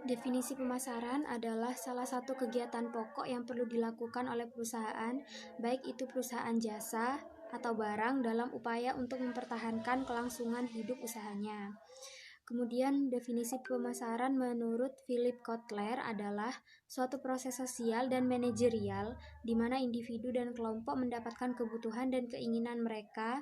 Definisi pemasaran adalah salah satu kegiatan pokok yang perlu dilakukan oleh perusahaan, baik itu perusahaan jasa atau barang, dalam upaya untuk mempertahankan kelangsungan hidup usahanya. Kemudian, definisi pemasaran menurut Philip Kotler adalah suatu proses sosial dan manajerial di mana individu dan kelompok mendapatkan kebutuhan dan keinginan mereka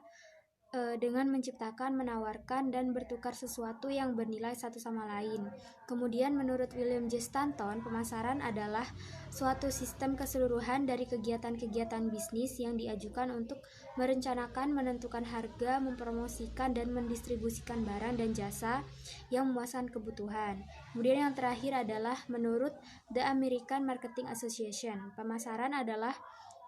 dengan menciptakan, menawarkan, dan bertukar sesuatu yang bernilai satu sama lain. Kemudian menurut William J. Stanton, pemasaran adalah suatu sistem keseluruhan dari kegiatan-kegiatan bisnis yang diajukan untuk merencanakan, menentukan harga, mempromosikan, dan mendistribusikan barang dan jasa yang memuaskan kebutuhan. Kemudian yang terakhir adalah menurut The American Marketing Association, pemasaran adalah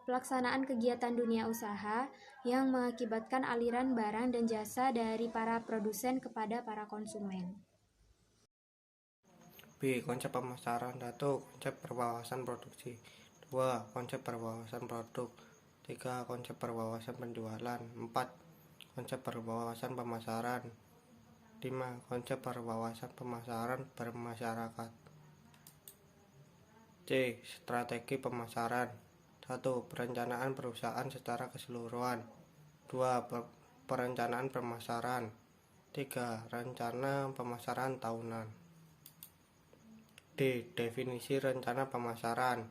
pelaksanaan kegiatan dunia usaha yang mengakibatkan aliran barang dan jasa dari para produsen kepada para konsumen. B. Konsep pemasaran. 1. Konsep berwawasan produksi. 2. Konsep berwawasan produk. 3. Konsep berwawasan penjualan. 4. Konsep berwawasan pemasaran. 5. Konsep berwawasan pemasaran bermasyarakat. C. Strategi pemasaran. 1. Perencanaan perusahaan secara keseluruhan. 2. Perencanaan pemasaran. 3. Rencana pemasaran tahunan. D. Definisi rencana pemasaran.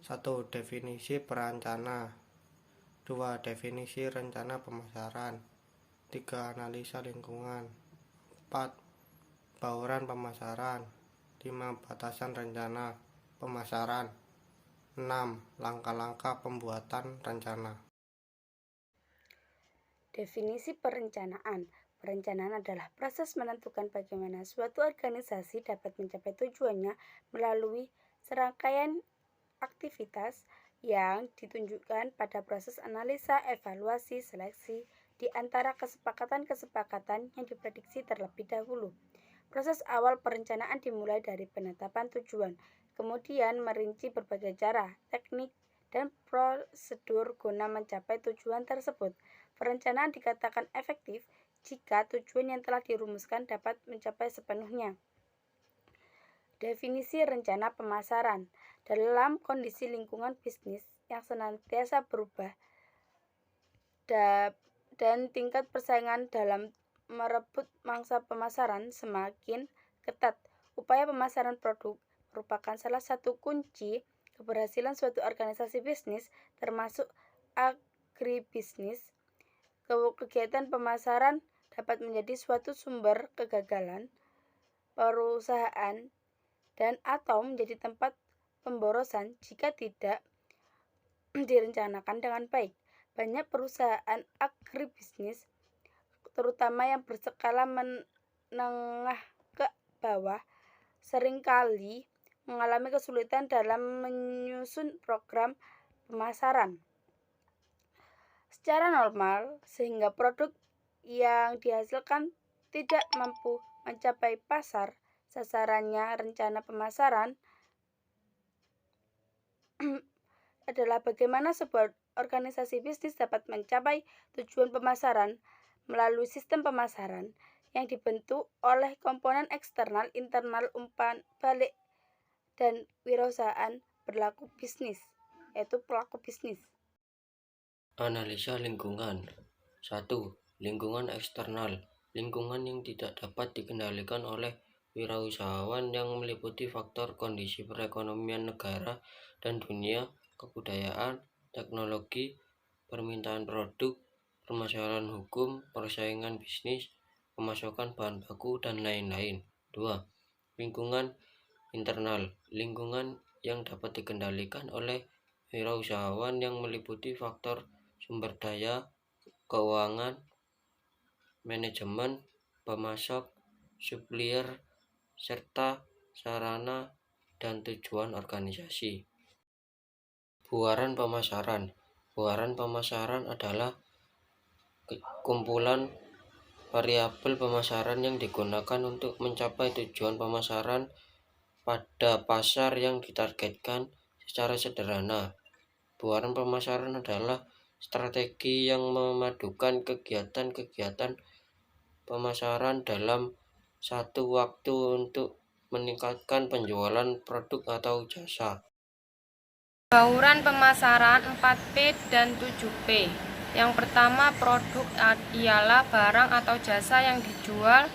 1. Definisi perencana. 2. Definisi rencana pemasaran. 3. Analisa lingkungan. 4. Bauran pemasaran. 5. Batasan rencana pemasaran. 6. Langkah-langkah pembuatan rencana. Definisi perencanaan. Perencanaan adalah proses menentukan bagaimana suatu organisasi dapat mencapai tujuannya melalui serangkaian aktivitas yang ditunjukkan pada proses analisa, evaluasi, seleksi di antara kesepakatan-kesepakatan yang diprediksi terlebih dahulu. Proses awal perencanaan dimulai dari penetapan tujuan, kemudian merinci berbagai cara, teknik, dan prosedur guna mencapai tujuan tersebut. Perencanaan dikatakan efektif jika tujuan yang telah dirumuskan dapat mencapai sepenuhnya. Definisi rencana pemasaran. Dalam kondisi lingkungan bisnis yang senantiasa berubah dan tingkat persaingan dalam merebut mangsa pemasaran semakin ketat, upaya pemasaran produk merupakan salah satu kunci keberhasilan suatu organisasi bisnis, termasuk agribisnis. Kegiatan pemasaran dapat menjadi suatu sumber kegagalan perusahaan dan atau menjadi tempat pemborosan jika tidak direncanakan dengan baik. Banyak perusahaan agribisnis, terutama yang berskala menengah ke bawah, seringkali mengalami kesulitan dalam menyusun program pemasaran secara normal, sehingga produk yang dihasilkan tidak mampu mencapai pasar sasarannya. Rencana pemasaran adalah bagaimana sebuah organisasi bisnis dapat mencapai tujuan pemasaran melalui sistem pemasaran yang dibentuk oleh komponen eksternal, internal, umpan balik, dan wirausahaan berlaku bisnis, yaitu pelaku bisnis. Analisa lingkungan. 1. Lingkungan eksternal. Lingkungan yang tidak dapat dikendalikan oleh wirausahawan yang meliputi faktor kondisi perekonomian negara dan dunia, kebudayaan, teknologi, permintaan produk, permasalahan hukum, persaingan bisnis, pemasokan bahan baku, dan lain-lain. 2. Lingkungan internal. Lingkungan yang dapat dikendalikan oleh wirausahawan yang meliputi faktor sumber daya, keuangan, manajemen, pemasok, supplier, serta sarana dan tujuan organisasi. Buaran pemasaran. Buaran pemasaran adalah kumpulan variabel pemasaran yang digunakan untuk mencapai tujuan pemasaran pada pasar yang ditargetkan. Secara sederhana, buaran pemasaran adalah strategi yang memadukan kegiatan-kegiatan pemasaran dalam satu waktu untuk meningkatkan penjualan produk atau jasa. Bauran pemasaran 4P dan 7P. Yang pertama, produk ialah barang atau jasa yang dijual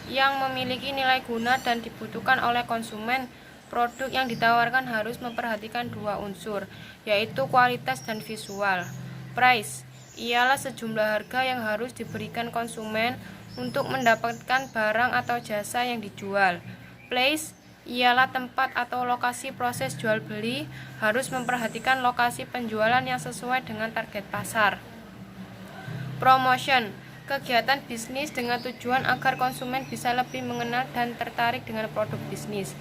yang memiliki nilai guna dan dibutuhkan oleh konsumen. Produk yang ditawarkan harus memperhatikan dua unsur, yaitu kualitas dan visual. Price ialah sejumlah harga yang harus diberikan konsumen untuk mendapatkan barang atau jasa yang dijual. Place ialah tempat atau lokasi proses jual beli, harus memperhatikan lokasi penjualan yang sesuai dengan target pasar. Promotion, kegiatan bisnis dengan tujuan agar konsumen bisa lebih mengenal dan tertarik dengan produk bisnis.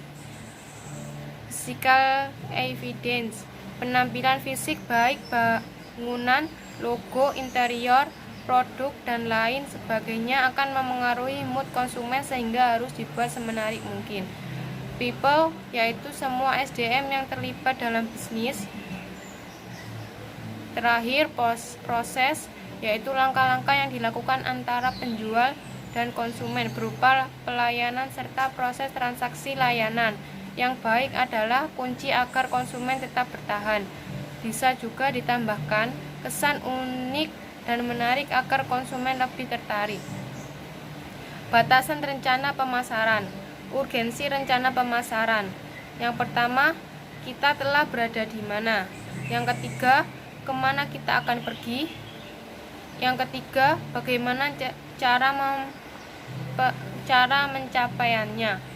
Physical evidence, penampilan fisik baik bangunan, logo, interior, produk, dan lain sebagainya akan memengaruhi mood konsumen sehingga harus dibuat semenarik mungkin. People, yaitu semua SDM yang terlibat dalam bisnis. Terakhir, proses, yaitu langkah-langkah yang dilakukan antara penjual dan konsumen berupa pelayanan serta proses transaksi layanan yang baik adalah kunci agar konsumen tetap bertahan. Bisa juga ditambahkan kesan unik dan menarik agar konsumen lebih tertarik. Batasan rencana pemasaran. Urgensi rencana pemasaran. Yang pertama, kita telah berada di mana. Yang ketiga, kemana kita akan pergi. Yang ketiga, bagaimana cara mencapaiannya.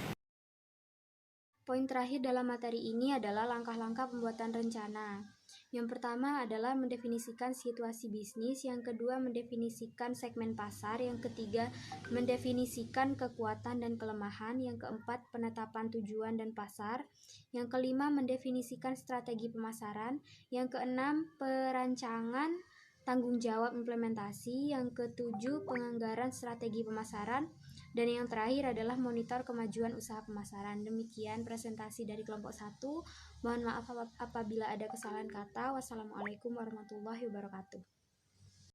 Poin terakhir dalam materi ini adalah langkah-langkah pembuatan rencana. Yang pertama adalah mendefinisikan situasi bisnis, yang kedua mendefinisikan segmen pasar, yang ketiga mendefinisikan kekuatan dan kelemahan, yang keempat penetapan tujuan dan pasar, yang kelima mendefinisikan strategi pemasaran, yang keenam perancangan tanggung jawab implementasi, yang ketujuh penganggaran strategi pemasaran, dan yang terakhir adalah monitor kemajuan usaha pemasaran. Demikian presentasi dari kelompok 1. Mohon maaf apabila ada kesalahan kata. Wassalamualaikum warahmatullahi wabarakatuh.